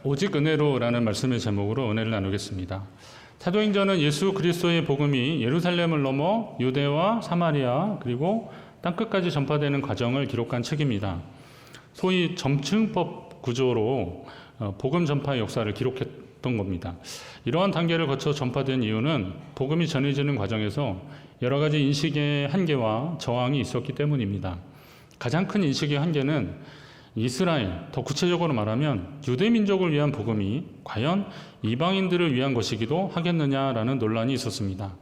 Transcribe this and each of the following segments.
오직 은혜로라는 말씀의 제목으로 은혜를 나누겠습니다. 사도행전은 예수 그리스도의 복음이 예루살렘을 넘어 유대와 사마리아 그리고 땅끝까지 전파되는 과정을 기록한 책입니다. 소위 점층법 구조로 복음 전파의 역사를 기록했던 겁니다. 이러한 단계를 거쳐 전파된 이유는 복음이 전해지는 과정에서 여러 가지 인식의 한계와 저항이 있었기 때문입니다. 가장 큰 인식의 한계는 이스라엘, 더 구체적으로 말하면 유대 민족을 위한 복음이 과연 이방인들을 위한 것이기도 하겠느냐라는 논란이 있었습니다.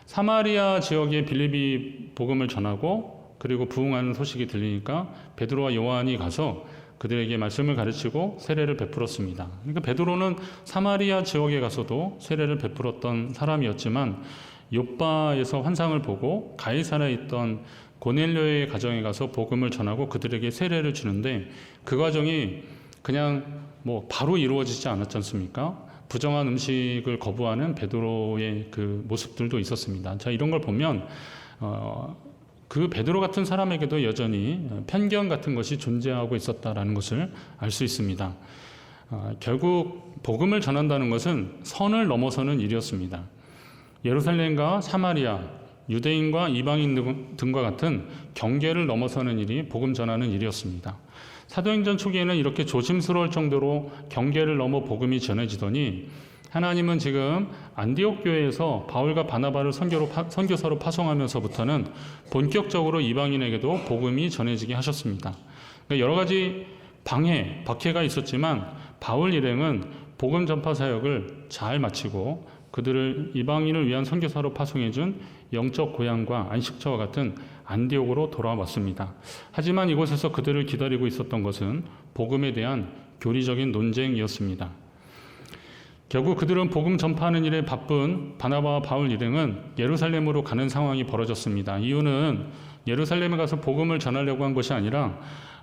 사마리아 지역의 빌립이 복음을 전하고 그리고 부흥하는 소식이 들리니까 베드로와 요한이 가서 그들에게 말씀을 가르치고 세례를 베풀었습니다. 그러니까 베드로는 사마리아 지역에 가서도 세례를 베풀었던 사람이었지만 욥바에서 환상을 보고 가이사라에 있던 고넬료의 가정에 가서 복음을 전하고 그들에게 세례를 주는데 그 과정이 그냥 바로 이루어지지 않았지 않습니까? 부정한 음식을 거부하는 베드로의 그 모습들도 있었습니다. 자, 이런 걸 보면 그 베드로 같은 사람에게도 여전히 편견 같은 것이 존재하고 있었다라는 것을 알 수 있습니다. 결국 복음을 전한다는 것은 선을 넘어서는 일이었습니다. 예루살렘과 사마리아, 유대인과 이방인 등과 같은 경계를 넘어서는 일이 복음 전하는 일이었습니다. 사도행전 초기에는 이렇게 조심스러울 정도로 경계를 넘어 복음이 전해지더니 하나님은 지금 안디옥 교회에서 바울과 바나바를 선교사로 파송하면서부터는 본격적으로 이방인에게도 복음이 전해지게 하셨습니다. 그러니까 여러 가지 박해가 있었지만 바울 일행은 복음 전파 사역을 잘 마치고 그들을 이방인을 위한 선교사로 파송해준 영적 고향과 안식처와 같은 안디옥으로 돌아왔습니다. 하지만 이곳에서 그들을 기다리고 있었던 것은 복음에 대한 교리적인 논쟁이었습니다. 결국 그들은 복음 전파하는 일에 바쁜 바나바와 바울 일행은 예루살렘으로 가는 상황이 벌어졌습니다. 이유는 예루살렘에 가서 복음을 전하려고 한 것이 아니라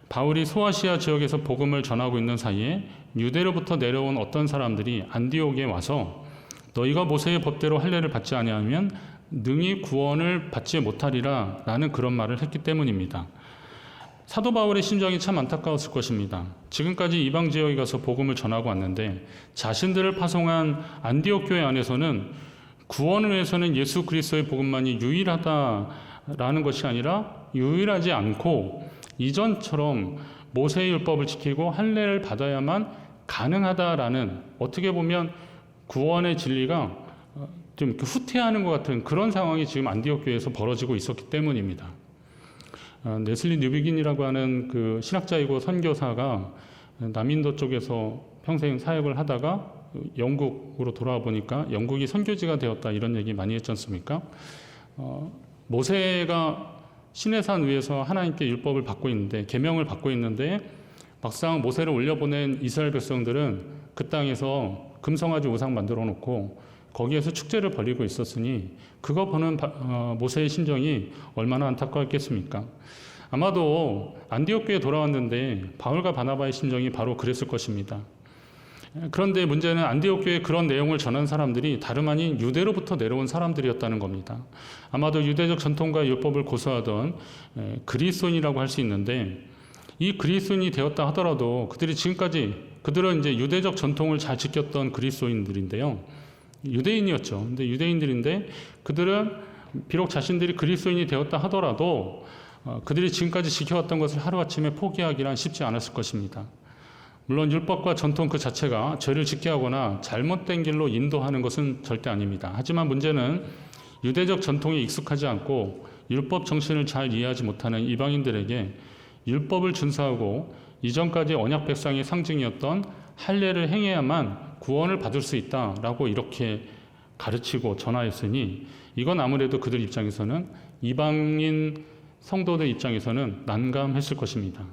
바울이 소아시아 지역에서 복음을 전하고 있는 사이에 유대로부터 내려온 어떤 사람들이 안디옥에 와서 너희가 모세의 법대로 할례를 받지 아니하면 능히 구원을 받지 못하리라 라는 그런 말을 했기 때문입니다. 사도 바울의 심정이 참 안타까웠을 것입니다. 지금까지 이방 지역에 가서 복음을 전하고 왔는데 자신들을 파송한 안디옥 교회 안에서는 구원을 위해서는 예수 그리스도의 복음만이 유일하다라는 것이 아니라 유일하지 않고 이전처럼 모세의 율법을 지키고 할례를 받아야만 가능하다라는 어떻게 보면 구원의 진리가 좀 후퇴하는 것 같은 그런 상황이 지금 안디옥 교회에서 벌어지고 있었기 때문입니다. 네슬리 뉴비긴이라고 하는 그 신학자이고 선교사가 남인도 쪽에서 평생 사역을 하다가 영국으로 돌아와 보니까 영국이 선교지가 되었다 이런 얘기 많이 했지 않습니까? 모세가 시내산 위에서 하나님께 율법을 받고 있는데 계명을 받고 있는데 막상 모세를 올려보낸 이스라엘 백성들은 그 땅에서 금송아지 우상 만들어 놓고 거기에서 축제를 벌이고 있었으니 그거 보는 모세의 심정이 얼마나 안타까웠겠습니까? 아마도 안디옥 교회에 돌아왔는데 바울과 바나바의 심정이 바로 그랬을 것입니다. 그런데 문제는 안디옥 교회에 그런 내용을 전한 사람들이 다름 아닌 유대로부터 내려온 사람들이었다는 겁니다. 아마도 유대적 전통과 율법을 고수하던 그리스도인이라고 할 수 있는데 이 그리스도인이 되었다 하더라도 그들은 이제 유대적 전통을 잘 지켰던 그리스도인들인데요. 유대인이었죠. 근데 유대인들인데 그들은 비록 자신들이 그리스도인이 되었다 하더라도 그들이 지금까지 지켜왔던 것을 하루아침에 포기하기란 쉽지 않았을 것입니다. 물론 율법과 전통 그 자체가 죄를 짓게 하거나 잘못된 길로 인도하는 것은 절대 아닙니다. 하지만 문제는 유대적 전통에 익숙하지 않고 율법 정신을 잘 이해하지 못하는 이방인들에게 율법을 준수하고 이전까지 언약 백성의 상징이었던 할례를 행해야만 구원을 받을 수 있다라고 이렇게 가르치고 전하였으니 이건 아무래도 그들 입장에서는 이방인 성도들 입장에서는 난감했을 것입니다.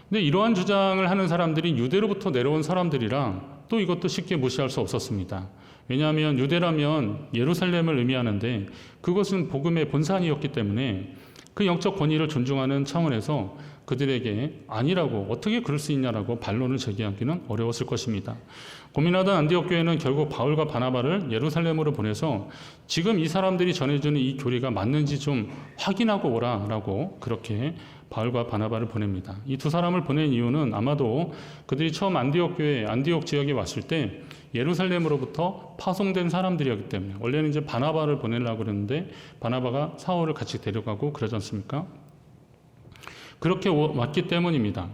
근데 이러한 주장을 하는 사람들이 유대로부터 내려온 사람들이라 또 이것도 쉽게 무시할 수 없었습니다. 왜냐하면 유대라면 예루살렘을 의미하는데 그것은 복음의 본산이었기 때문에 그 영적 권위를 존중하는 차원에서 그들에게 아니라고 어떻게 그럴 수 있냐라고 반론을 제기하기는 어려웠을 것입니다. 고민하던 안디옥 교회는 결국 바울과 바나바를 예루살렘으로 보내서 지금 이 사람들이 전해주는 이 교리가 맞는지 좀 확인하고 오라라고 그렇게 바울과 바나바를 보냅니다. 이 두 사람을 보낸 이유는 아마도 그들이 처음 안디옥 교회, 안디옥 지역에 왔을 때 예루살렘으로부터 파송된 사람들이었기 때문에, 원래는 이제 바나바를 보내려고 그랬는데 바나바가 사울을 같이 데려가고 그러지 않습니까? 그렇게 왔기 때문입니다.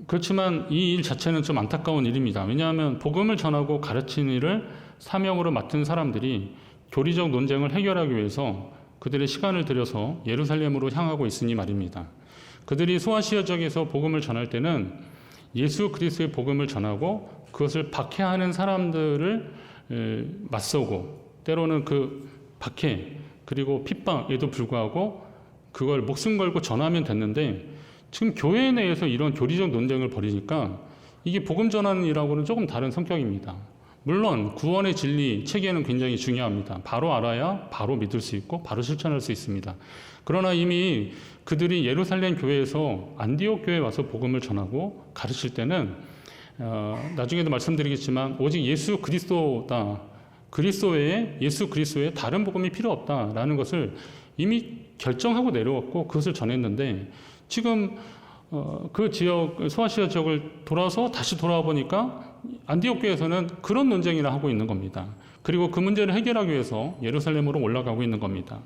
그렇지만 이 일 자체는 좀 안타까운 일입니다. 왜냐하면 복음을 전하고 가르치는 일을 사명으로 맡은 사람들이 교리적 논쟁을 해결하기 위해서 그들의 시간을 들여서 예루살렘으로 향하고 있으니 말입니다. 그들이 소아시아 지역에서 복음을 전할 때는 예수 그리스도의 복음을 전하고 그것을 박해하는 사람들을 맞서고, 때로는 그 박해 그리고 핍박에도 불구하고 그걸 목숨 걸고 전하면 됐는데, 지금 교회 내에서 이런 교리적 논쟁을 벌이니까 이게 복음 전하는 일하고는 조금 다른 성격입니다. 물론 구원의 진리 체계는 굉장히 중요합니다. 바로 알아야 바로 믿을 수 있고 바로 실천할 수 있습니다. 그러나 이미 그들이 예루살렘 교회에서 안디옥 교회에 와서 복음을 전하고 가르칠 때는 나중에도 말씀드리겠지만 오직 예수 그리스도다, 그리스도 외에 예수 그리스도 외에 다른 복음이 필요 없다라는 것을 이미 결정하고 내려왔고 그것을 전했는데, 지금 그 지역, 소아시아 지역을 돌아서 다시 돌아와 보니까 안디옥 교회에서는 그런 논쟁이나 하고 있는 겁니다. 그리고 그 문제를 해결하기 위해서 예루살렘으로 올라가고 있는 겁니다.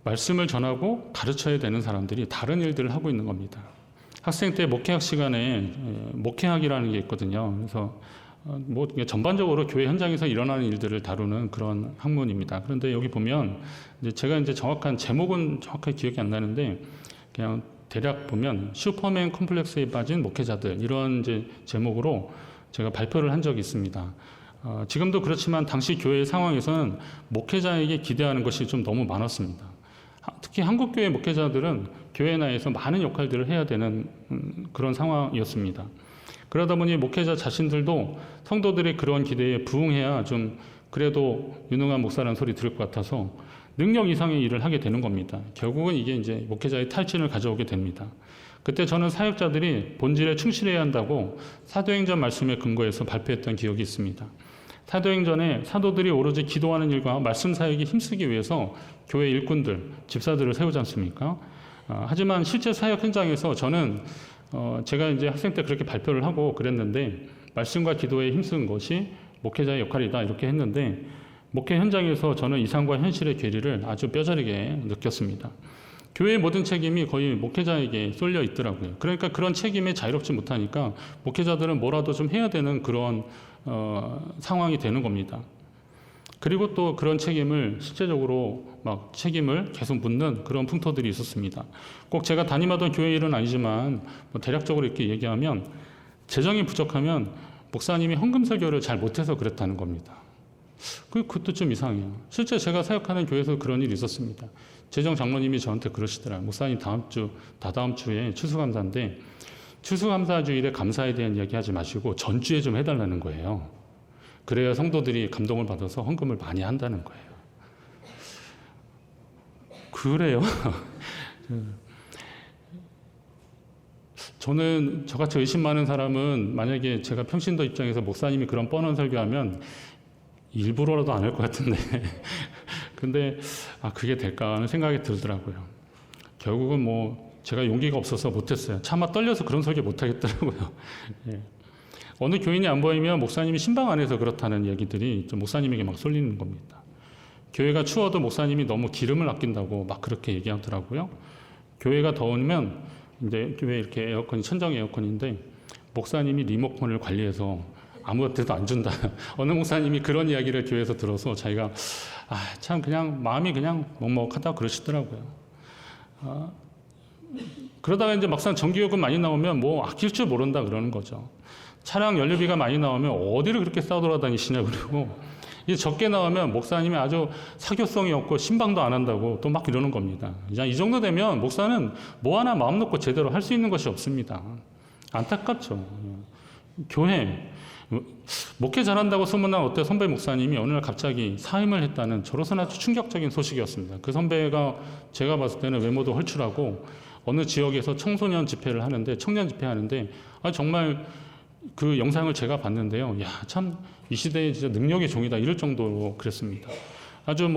말씀을 전하고 가르쳐야 되는 사람들이 다른 일들을 하고 있는 겁니다. 학생 때 목회학 시간에 목회학이라는 게 있거든요. 그래서 뭐 전반적으로 교회 현장에서 일어나는 일들을 다루는 그런 학문입니다. 그런데 여기 보면 제가 이제 정확한 제목은 정확하게 기억이 안 나는데, 그냥 대략 보면 슈퍼맨 컴플렉스에 빠진 목회자들, 이런 이제 제목으로 제가 발표를 한 적이 있습니다. 지금도 그렇지만 당시 교회 상황에서는 목회자에게 기대하는 것이 좀 너무 많았습니다. 특히 한국교회 목회자들은 교회 내에서 많은 역할들을 해야 되는 그런 상황이었습니다. 그러다 보니 목회자 자신들도 성도들의 그런 기대에 부응해야 좀 그래도 유능한 목사라는 소리 들을 것 같아서 능력 이상의 일을 하게 되는 겁니다. 결국은 이게 이제 목회자의 탈진을 가져오게 됩니다. 그때 저는 사역자들이 본질에 충실해야 한다고 사도행전 말씀에 근거해서 발표했던 기억이 있습니다. 사도행전에 사도들이 오로지 기도하는 일과 말씀 사역에 힘쓰기 위해서 교회 일꾼들, 집사들을 세우지 않습니까? 하지만 실제 사역 현장에서 저는 제가 이제 학생 때 그렇게 발표를 하고 그랬는데, 말씀과 기도에 힘쓴 것이 목회자의 역할이다 이렇게 했는데, 목회 현장에서 저는 이상과 현실의 괴리를 아주 뼈저리게 느꼈습니다. 교회의 모든 책임이 거의 목회자에게 쏠려 있더라고요. 그러니까 그런 책임에 자유롭지 못하니까 목회자들은 뭐라도 좀 해야 되는 그런 상황이 되는 겁니다. 그리고 또 그런 책임을 실제적으로 막 책임을 계속 묻는 그런 풍토들이 있었습니다. 꼭 제가 담임하던 교회 일은 아니지만 뭐 대략적으로 이렇게 얘기하면, 재정이 부족하면 목사님이 헌금 설교를 잘 못해서 그랬다는 겁니다. 그것도 좀 이상해요. 실제 제가 사역하는 교회에서 그런 일이 있었습니다. 재정 장로님이 저한테 그러시더라고요. 목사님 다다음 주에 추수감사인데 추수감사 주일에 감사에 대한 이야기 하지 마시고 전주에 좀 해달라는 거예요. 그래야 성도들이 감동을 받아서 헌금을 많이 한다는 거예요. 그래요? 저는 저같이 의심 많은 사람은 만약에 제가 평신도 입장에서 목사님이 그런 뻔한 설교하면 일부러라도 안 할 것 같은데 근데 그게 될까 하는 생각이 들더라고요. 결국은 뭐 제가 용기가 없어서 못했어요. 차마 떨려서 그런 설교 못하겠더라고요. 예. 어느 교인이 안 보이면 목사님이 신방 안에서 그렇다는 얘기들이 좀 목사님에게 막 쏠리는 겁니다. 교회가 추워도 목사님이 너무 기름을 아낀다고 막 그렇게 얘기하더라고요. 교회가 더우면 이제 교회 이렇게 에어컨이 천정 에어컨인데 목사님이 리모컨을 관리해서 아무것도 안 준다. 어느 목사님이 그런 이야기를 교회에서 들어서 자기가 참 그냥 마음이 그냥 먹먹하다 그러시더라고요. 그러다가 이제 막상 전기요금 많이 나오면 뭐 아낄 줄 모른다 그러는 거죠. 차량 연료비가 많이 나오면 어디를 그렇게 싸돌아다니시냐 그러고, 이제 적게 나오면 목사님이 아주 사교성이 없고 신방도 안 한다고 또 막 이러는 겁니다. 이 정도 되면 목사는 뭐 하나 마음 놓고 제대로 할 수 있는 것이 없습니다. 안타깝죠. 교회 목회 잘한다고 소문난 어때 선배 목사님이 어느 날 갑자기 사임을 했다는, 저로서는 아주 충격적인 소식이었습니다. 그 선배가 제가 봤을 때는 외모도 헐출하고 어느 지역에서 청소년 집회를 하는데, 청년 집회 하는데 정말 그 영상을 제가 봤는데요. 참 이 시대에 진짜 능력의 종이다 이럴 정도로 그랬습니다. 아주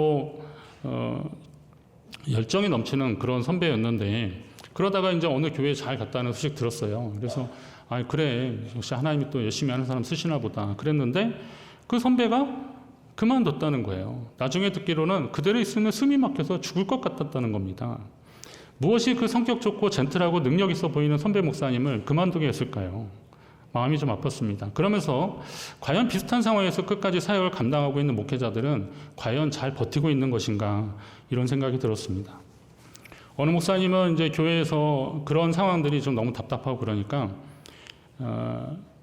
열정이 넘치는 그런 선배였는데 그러다가 이제 어느 교회에 잘 갔다는 소식 들었어요. 그래서 아 그래 역시 하나님이 또 열심히 하는 사람 쓰시나 보다 그랬는데 그 선배가 그만뒀다는 거예요. 나중에 듣기로는 그대로 있으면 숨이 막혀서 죽을 것 같았다는 겁니다. 무엇이 그 성격 좋고 젠틀하고 능력 있어 보이는 선배 목사님을 그만두게 했을까요? 마음이 좀 아팠습니다. 그러면서 과연 비슷한 상황에서 끝까지 사역을 감당하고 있는 목회자들은 과연 잘 버티고 있는 것인가 이런 생각이 들었습니다. 어느 목사님은 이제 교회에서 그런 상황들이 좀 너무 답답하고 그러니까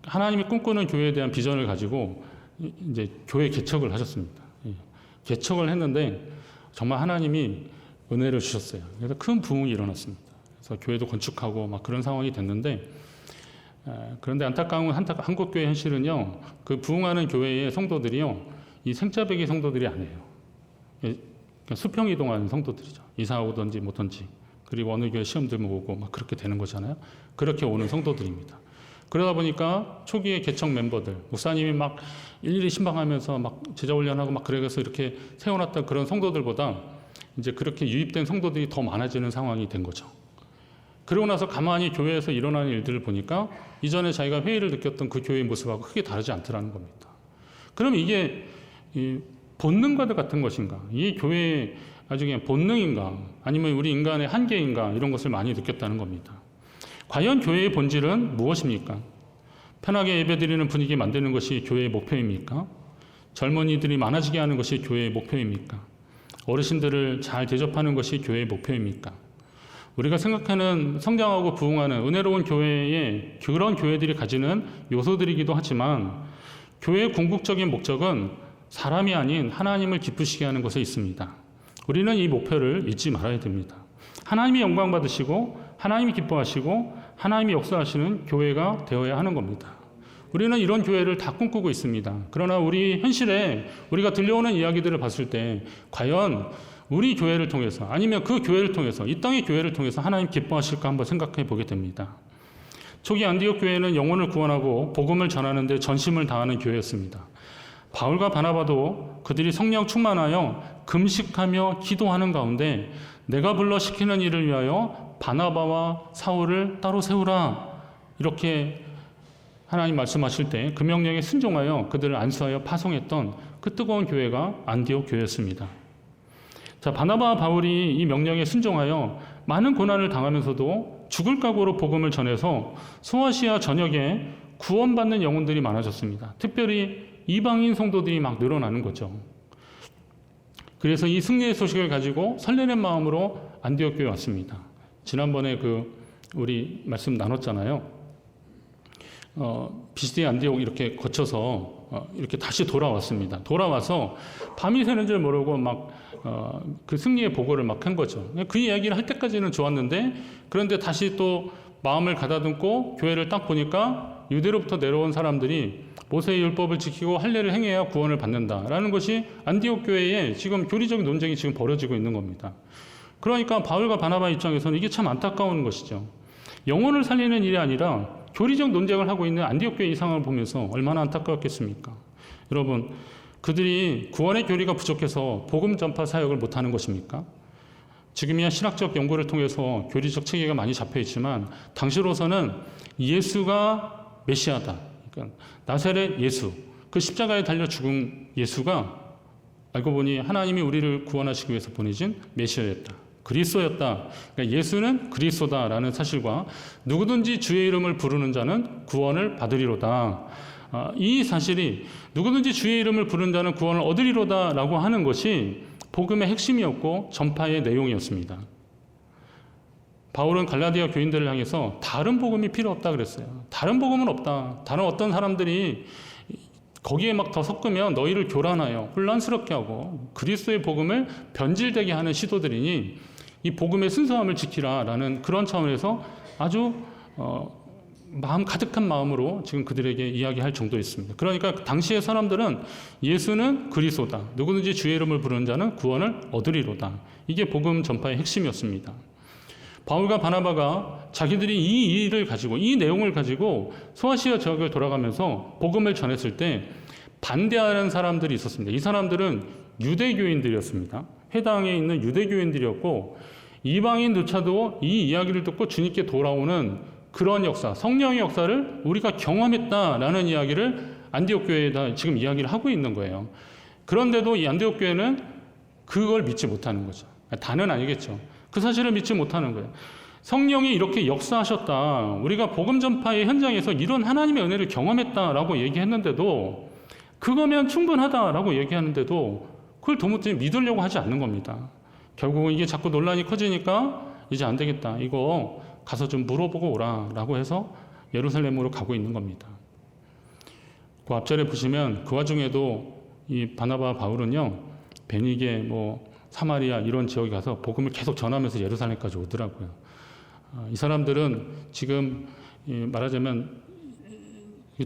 하나님이 꿈꾸는 교회에 대한 비전을 가지고 이제 교회 개척을 하셨습니다. 개척을 했는데 정말 하나님이 은혜를 주셨어요. 그래서 큰 부흥이 일어났습니다. 그래서 교회도 건축하고 막 그런 상황이 됐는데 그런데 안타까운 한국교회 현실은요, 그 부흥하는 교회의 성도들이요, 이 생짜배기 성도들이 아니에요. 그러니까 수평 이동하는 성도들이죠. 이사 오든지 뭐든지. 그리고 어느 교회 시험 들면 오고 막 그렇게 되는 거잖아요. 그렇게 오는 성도들입니다. 그러다 보니까 초기에 개척 멤버들, 목사님이 막 일일이 신방하면서 막 제자 훈련하고 막 그래서 이렇게 세워놨던 그런 성도들보다 이제 그렇게 유입된 성도들이 더 많아지는 상황이 된 거죠. 그러고 나서 가만히 교회에서 일어나는 일들을 보니까 이전에 자기가 회의를 느꼈던 그 교회의 모습하고 크게 다르지 않더라는 겁니다. 그럼 이게 본능과 같은 것인가? 이 교회의 아주 그냥 본능인가? 아니면 우리 인간의 한계인가? 이런 것을 많이 느꼈다는 겁니다. 과연 교회의 본질은 무엇입니까? 편하게 예배드리는 분위기 만드는 것이 교회의 목표입니까? 젊은이들이 많아지게 하는 것이 교회의 목표입니까? 어르신들을 잘 대접하는 것이 교회의 목표입니까? 우리가 생각하는 성장하고 부흥하는 은혜로운 교회에 그런 교회들이 가지는 요소들이기도 하지만 교회의 궁극적인 목적은 사람이 아닌 하나님을 기쁘시게 하는 것에 있습니다. 우리는 이 목표를 잊지 말아야 됩니다. 하나님이 영광 받으시고 하나님이 기뻐하시고 하나님이 역사하시는 교회가 되어야 하는 겁니다. 우리는 이런 교회를 다 꿈꾸고 있습니다. 그러나 우리 현실에 우리가 들려오는 이야기들을 봤을 때 과연 우리 교회를 통해서 아니면 그 교회를 통해서 이 땅의 교회를 통해서 하나님 기뻐하실까 한번 생각해 보게 됩니다. 초기 안디옥 교회는 영혼을 구원하고 복음을 전하는 데 전심을 다하는 교회였습니다. 바울과 바나바도 그들이 성령 충만하여 금식하며 기도하는 가운데 내가 불러 시키는 일을 위하여 바나바와 사울을 따로 세우라 이렇게 하나님 말씀하실 때 그 명령에 순종하여 그들을 안수하여 파송했던 그 뜨거운 교회가 안디옥 교회였습니다. 자, 바나바와 바울이 이 명령에 순종하여 많은 고난을 당하면서도 죽을 각오로 복음을 전해서 소아시아 전역에 구원받는 영혼들이 많아졌습니다. 특별히 이방인 성도들이 막 늘어나는 거죠. 그래서 이 승리의 소식을 가지고 설레는 마음으로 안디옥 교회에 왔습니다. 지난번에 우리 말씀 나눴잖아요. 비시디 안디옥 이렇게 거쳐서 이렇게 다시 돌아왔습니다. 돌아와서 밤이 새는 줄 모르고 그 승리의 보고를 막 한 거죠. 그 이야기를 할 때까지는 좋았는데 그런데 다시 또 마음을 가다듬고 교회를 딱 보니까 유대로부터 내려온 사람들이 모세의 율법을 지키고 할례를 행해야 구원을 받는다라는 것이 안디옥 교회에 지금 교리적인 논쟁이 지금 벌어지고 있는 겁니다. 그러니까 바울과 바나바 입장에서는 이게 참 안타까운 것이죠. 영혼을 살리는 일이 아니라 교리적 논쟁을 하고 있는 안디옥 교회 이 상황을 보면서 얼마나 안타까웠겠습니까? 여러분, 그들이 구원의 교리가 부족해서 복음 전파 사역을 못하는 것입니까? 지금이야 신학적 연구를 통해서 교리적 체계가 많이 잡혀 있지만 당시로서는 예수가 메시아다. 그러니까 나사렛 예수, 그 십자가에 달려 죽은 예수가 알고 보니 하나님이 우리를 구원하시기 위해서 보내신 메시아였다. 그리스도였다. 그러니까 예수는 그리스도다라는 사실과 누구든지 주의 이름을 부르는 자는 구원을 받으리로다. 이 사실이 누구든지 주의 이름을 부르는 자는 구원을 얻으리로다라고 하는 것이 복음의 핵심이었고 전파의 내용이었습니다. 바울은 갈라디아 교인들을 향해서 다른 복음이 필요 없다 그랬어요. 다른 복음은 없다. 다른 어떤 사람들이 거기에 막 더 섞으면 너희를 교란하여 혼란스럽게 하고 그리스도의 복음을 변질되게 하는 시도들이니 이 복음의 순수함을 지키라라는 그런 차원에서 아주 마음 가득한 마음으로 지금 그들에게 이야기할 정도였습니다. 그러니까 당시의 사람들은 예수는 그리스도다. 누구든지 주의 이름을 부르는 자는 구원을 얻으리로다. 이게 복음 전파의 핵심이었습니다. 바울과 바나바가 자기들이 이 일을 가지고 이 내용을 가지고 소아시아 지역을 돌아가면서 복음을 전했을 때 반대하는 사람들이 있었습니다. 이 사람들은 유대교인들이었습니다. 회당에 있는 유대교인들이었고 이방인조차도 이 이야기를 듣고 주님께 돌아오는 그런 역사, 성령의 역사를 우리가 경험했다라는 이야기를 안디옥 교회에다 지금 이야기를 하고 있는 거예요. 그런데도 이 안디옥 교회는 그걸 믿지 못하는 거죠. 다는 아니겠죠. 그 사실을 믿지 못하는 거예요. 성령이 이렇게 역사하셨다. 우리가 복음 전파의 현장에서 이런 하나님의 은혜를 경험했다라고 얘기했는데도 그거면 충분하다라고 얘기하는데도 그걸 도무지 믿으려고 하지 않는 겁니다. 결국은 이게 자꾸 논란이 커지니까 이제 안 되겠다. 이거 가서 좀 물어보고 오라라고 해서 예루살렘으로 가고 있는 겁니다. 그 앞절에 보시면 그 와중에도 이 바나바 바울은요, 베니게 사마리아 이런 지역에 가서 복음을 계속 전하면서 예루살렘까지 오더라고요. 이 사람들은 지금 말하자면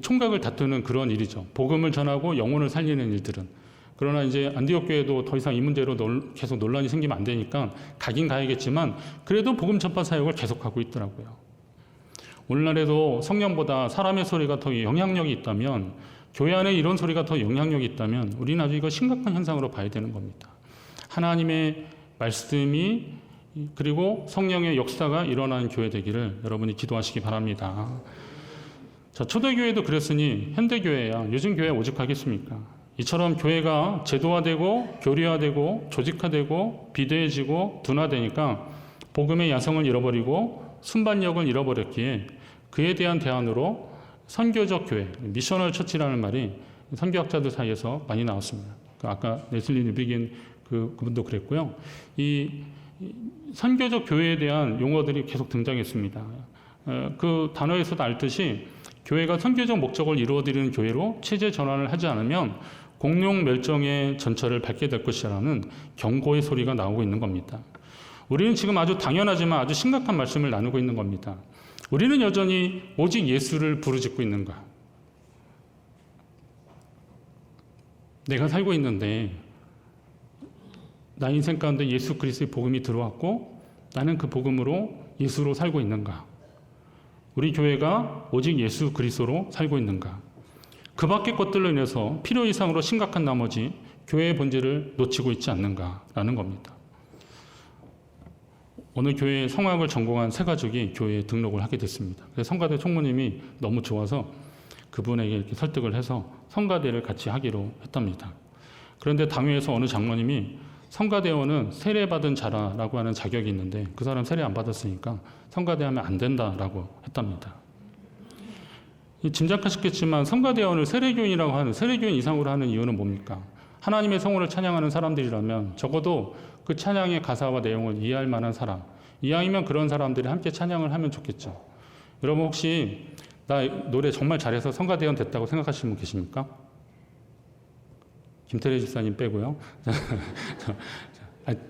총각을 다투는 그런 일이죠. 복음을 전하고 영혼을 살리는 일들은. 그러나 이제 안디옥 교회도 더 이상 이 문제로 계속 논란이 생기면 안 되니까 가긴 가야겠지만 그래도 복음 전파 사역을 계속하고 있더라고요. 오늘날에도 성령보다 사람의 소리가 더 영향력이 있다면, 교회 안에 이런 소리가 더 영향력이 있다면 우리는 아주 이거 심각한 현상으로 봐야 되는 겁니다. 하나님의 말씀이 그리고 성령의 역사가 일어나는 교회 되기를 여러분이 기도하시기 바랍니다. 자, 초대교회도 그랬으니 현대교회야 요즘 교회 오직 하겠습니까? 이처럼 교회가 제도화되고 교리화되고 조직화되고 비대해지고 둔화되니까 복음의 야성을 잃어버리고 순반력을 잃어버렸기에 그에 대한 대안으로 선교적 교회, 미셔널 처치라는 말이 선교학자들 사이에서 많이 나왔습니다. 아까 레슬리 뉴비긴 그분도 그랬고요. 이 선교적 교회에 대한 용어들이 계속 등장했습니다. 그 단어에서도 알듯이 교회가 선교적 목적을 이루어드리는 교회로 체제 전환을 하지 않으면 공룡 멸종의 전철을 밟게 될 것이라는 경고의 소리가 나오고 있는 겁니다. 우리는 지금 아주 당연하지만 아주 심각한 말씀을 나누고 있는 겁니다. 우리는 여전히 오직 예수를 부르짖고 있는가? 내가 살고 있는데 나 인생 가운데 예수 그리스도의 복음이 들어왔고 나는 그 복음으로 예수로 살고 있는가? 우리 교회가 오직 예수 그리스도로 살고 있는가? 그 밖의 것들로 인해서 필요 이상으로 심각한 나머지 교회의 본질을 놓치고 있지 않는가라는 겁니다. 어느 교회 성악을 전공한 세 가족이 교회에 등록을 하게 됐습니다. 그래서 성가대 총무님이 너무 좋아서 그분에게 이렇게 설득을 해서 성가대를 같이 하기로 했답니다. 그런데 당회에서 어느 장로님이 성가대원은 세례받은 자라라고 하는 자격이 있는데 그 사람 세례 안 받았으니까 성가대하면 안 된다라고 했답니다. 짐작하셨겠지만 성가대원을 세례교인이라고 하는, 세례교인 이상으로 하는 이유는 뭡니까? 하나님의 성호를 찬양하는 사람들이라면 적어도 그 찬양의 가사와 내용을 이해할 만한 사람, 이왕이면 그런 사람들이 함께 찬양을 하면 좋겠죠. 여러분 혹시 나 노래 정말 잘해서 성가대원 됐다고 생각하시는 분 계십니까? 김태래 집사님 빼고요.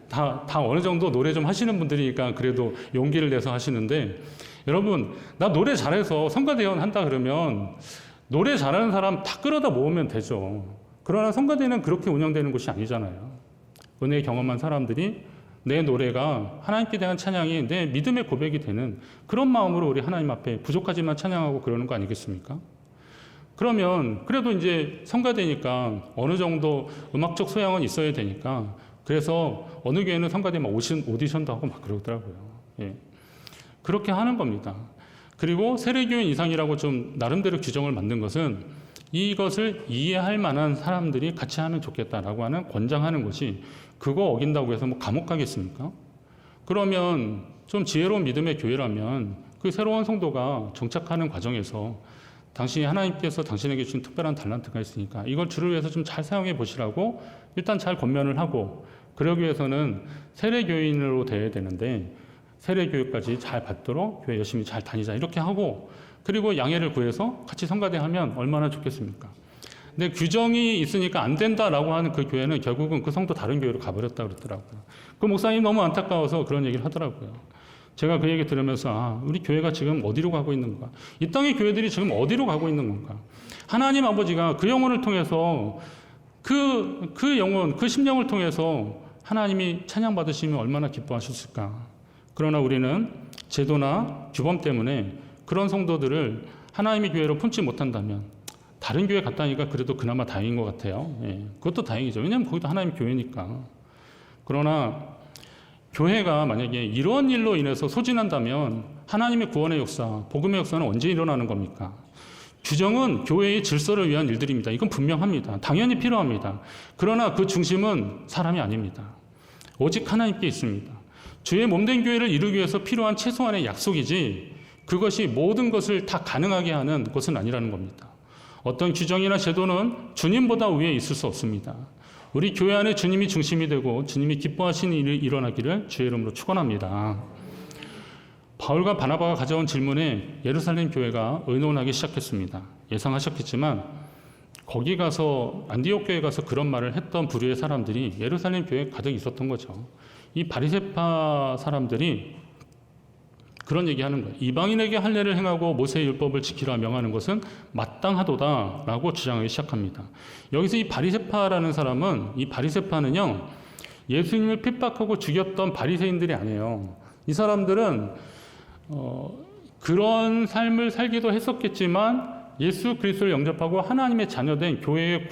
다 어느 정도 노래 좀 하시는 분들이니까 그래도 용기를 내서 하시는데, 여러분 나 노래 잘해서 성가대원 한다 그러면 노래 잘하는 사람 다 끌어다 모으면 되죠. 그러나 성가대는 그렇게 운영되는 곳이 아니잖아요. 은혜 경험한 사람들이 내 노래가 하나님께 대한 찬양이 내 믿음의 고백이 되는 그런 마음으로 우리 하나님 앞에 부족하지만 찬양하고 그러는 거 아니겠습니까? 그러면 그래도 이제 성가대니까 어느 정도 음악적 소양은 있어야 되니까, 그래서 어느 교회는 성가대 막 오디션도 하고 막 그러더라고요. 예. 그렇게 하는 겁니다. 그리고 세례교인 이상이라고 좀 나름대로 규정을 만든 것은 이것을 이해할 만한 사람들이 같이 하면 좋겠다라고 하는 권장하는 것이, 그거 어긴다고 해서 뭐 감옥 가겠습니까? 그러면 좀 지혜로운 믿음의 교회라면 그 새로운 성도가 정착하는 과정에서 당신이 하나님께서 당신에게 주신 특별한 달란트가 있으니까 이걸 주를 위해서 좀 잘 사용해 보시라고 일단 잘 권면을 하고, 그러기 위해서는 세례교인으로 돼야 되는데 세례교육까지 잘 받도록 교회 열심히 잘 다니자 이렇게 하고, 그리고 양해를 구해서 같이 성가대 하면 얼마나 좋겠습니까? 근데 규정이 있으니까 안 된다라고 하는 그 교회는 결국은 그 성도 다른 교회로 가버렸다 그러더라고요. 그 목사님 너무 안타까워서 그런 얘기를 하더라고요. 제가 그 얘기 들으면서 우리 교회가 지금 어디로 가고 있는 건가? 이 땅의 교회들이 지금 어디로 가고 있는 건가? 하나님 아버지가 그 영혼을 통해서 그 영혼, 그 심령을 통해서 하나님이 찬양받으시면 얼마나 기뻐하셨을까? 그러나 우리는 제도나 규범 때문에 그런 성도들을 하나님의 교회로 품지 못한다면 다른 교회 갔다니까 그래도 그나마 다행인 것 같아요. 예, 그것도 다행이죠. 왜냐하면 거기도 하나님 교회니까. 그러나 교회가 만약에 이런 일로 인해서 소진한다면 하나님의 구원의 역사, 복음의 역사는 언제 일어나는 겁니까? 규정은 교회의 질서를 위한 일들입니다. 이건 분명합니다. 당연히 필요합니다. 그러나 그 중심은 사람이 아닙니다. 오직 하나님께 있습니다. 주의 몸된 교회를 이루기 위해서 필요한 최소한의 약속이지 그것이 모든 것을 다 가능하게 하는 것은 아니라는 겁니다. 어떤 규정이나 제도는 주님보다 위에 있을 수 없습니다. 우리 교회 안에 주님이 중심이 되고 주님이 기뻐하시는 일이 일어나기를 주의 이름으로 축원합니다. 바울과 바나바가 가져온 질문에 예루살렘 교회가 의논하기 시작했습니다. 예상하셨겠지만 거기 가서 안디옥 교회 가서 그런 말을 했던 부류의 사람들이 예루살렘 교회에 가득 있었던 거죠. 이 바리새파 사람들이 그런 얘기하는 거예요. 이방인에게 할례를 행하고 모세의 율법을 지키라 명하는 것은 마땅하도다라고 주장하기 시작합니다. 여기서 이 바리새파라는 사람은 이 바리새파는요 예수님을 핍박하고 죽였던 바리새인들이 아니에요. 이 사람들은 그런 삶을 살기도 했었겠지만 예수 그리스도를 영접하고 하나님의 자녀된 교회의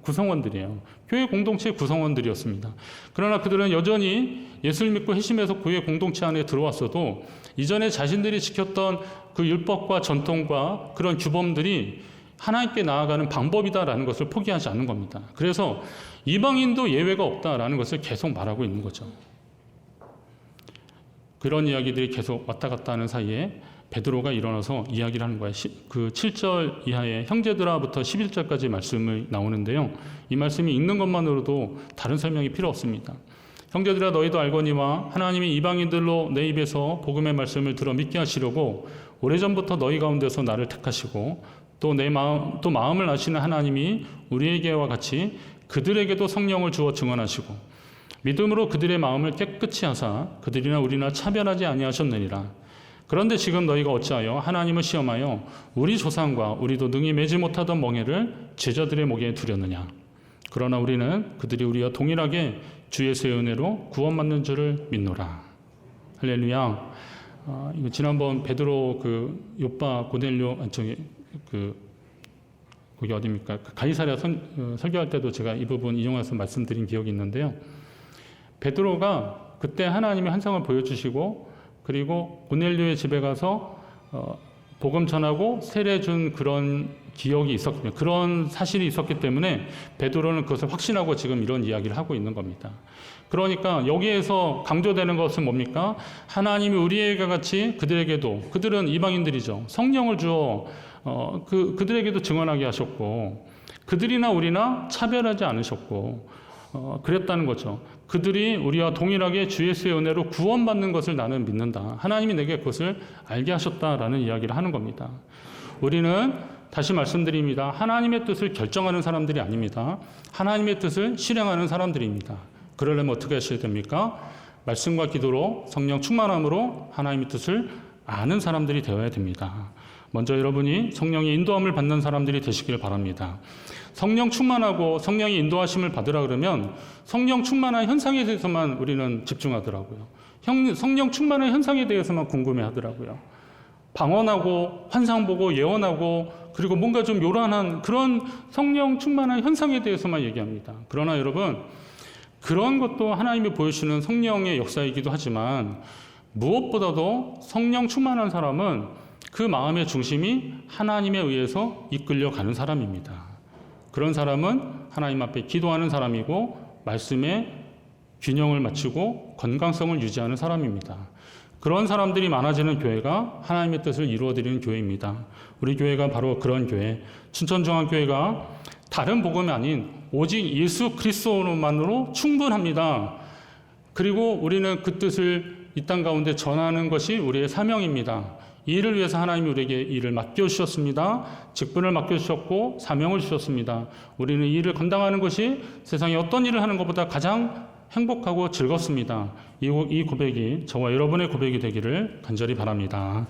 구성원들이에요. 교회 공동체의 구성원들이었습니다. 그러나 그들은 여전히 예수를 믿고 회심해서 교회 공동체 안에 들어왔어도 이전에 자신들이 지켰던 그 율법과 전통과 그런 규범들이 하나님께 나아가는 방법이다라는 것을 포기하지 않는 겁니다. 그래서 이방인도 예외가 없다라는 것을 계속 말하고 있는 거죠. 그런 이야기들이 계속 왔다 갔다 하는 사이에 베드로가 일어나서 이야기를 하는 거예요. 그 7절 이하의 형제들아부터 11절까지 말씀이 나오는데요. 이 말씀이 읽는 것만으로도 다른 설명이 필요 없습니다. 형제들아 너희도 알거니와 하나님이 이방인들로 내 입에서 복음의 말씀을 들어 믿게 하시려고 오래전부터 너희 가운데서 나를 택하시고 또 마음을 아시는 하나님이 우리에게와 같이 그들에게도 성령을 주어 증언하시고 믿음으로 그들의 마음을 깨끗이 하사 그들이나 우리나 차별하지 아니하셨느니라. 그런데 지금 너희가 어찌하여 하나님을 시험하여 우리 조상과 우리도 능히 매지 못하던 멍에를 제자들의 목에 두렸느냐. 그러나 우리는 그들이 우리와 동일하게 주 예수의 은혜로 구원받는 줄을 믿노라. 할렐루야. 이거 지난번 베드로 그 요빠 고넬료 거기 어디입니까? 가이사랴 설교할 때도 제가 이 부분 인용해서 말씀드린 기억이 있는데요. 베드로가 그때 하나님의 환상을 보여주시고 그리고 고넬료의 집에 가서 복음 전하고 세례 준 그런 기억이 있었거든요. 그런 사실이 있었기 때문에 베드로는 그것을 확신하고 지금 이런 이야기를 하고 있는 겁니다. 그러니까 여기에서 강조되는 것은 뭡니까? 하나님이 우리에게 같이 그들에게도, 그들은 이방인들이죠. 성령을 주어 그들에게도 증언하게 하셨고 그들이나 우리나 차별하지 않으셨고 그랬다는 거죠. 그들이 우리와 동일하게 주 예수의 은혜로 구원받는 것을 나는 믿는다. 하나님이 내게 그것을 알게 하셨다라는 이야기를 하는 겁니다. 우리는 다시 말씀드립니다. 하나님의 뜻을 결정하는 사람들이 아닙니다. 하나님의 뜻을 실행하는 사람들입니다. 그러려면 어떻게 하셔야 됩니까? 말씀과 기도로 성령 충만함으로 하나님의 뜻을 아는 사람들이 되어야 됩니다. 먼저 여러분이 성령의 인도함을 받는 사람들이 되시길 바랍니다. 성령 충만하고 성령의 인도하심을 받으라 그러면 성령 충만한 현상에 대해서만 우리는 집중하더라고요. 성령 충만한 현상에 대해서만 궁금해하더라고요. 방언하고 환상 보고 예언하고 그리고 뭔가 좀 요란한 그런 성령 충만한 현상에 대해서만 얘기합니다. 그러나 여러분 그런 것도 하나님이 보여주시는 성령의 역사이기도 하지만 무엇보다도 성령 충만한 사람은 그 마음의 중심이 하나님에 의해서 이끌려가는 사람입니다. 그런 사람은 하나님 앞에 기도하는 사람이고 말씀에 균형을 맞추고 건강성을 유지하는 사람입니다. 그런 사람들이 많아지는 교회가 하나님의 뜻을 이루어드리는 교회입니다. 우리 교회가 바로 그런 교회, 춘천중앙교회가 다른 복음이 아닌 오직 예수 그리스도만으로 충분합니다. 그리고 우리는 그 뜻을 이 땅 가운데 전하는 것이 우리의 사명입니다. 이 일을 위해서 하나님이 우리에게 일을 맡겨주셨습니다. 직분을 맡겨주셨고 사명을 주셨습니다. 우리는 이 일을 감당하는 것이 세상에 어떤 일을 하는 것보다 가장 행복하고 즐겁습니다. 이 고백이 저와 여러분의 고백이 되기를 간절히 바랍니다.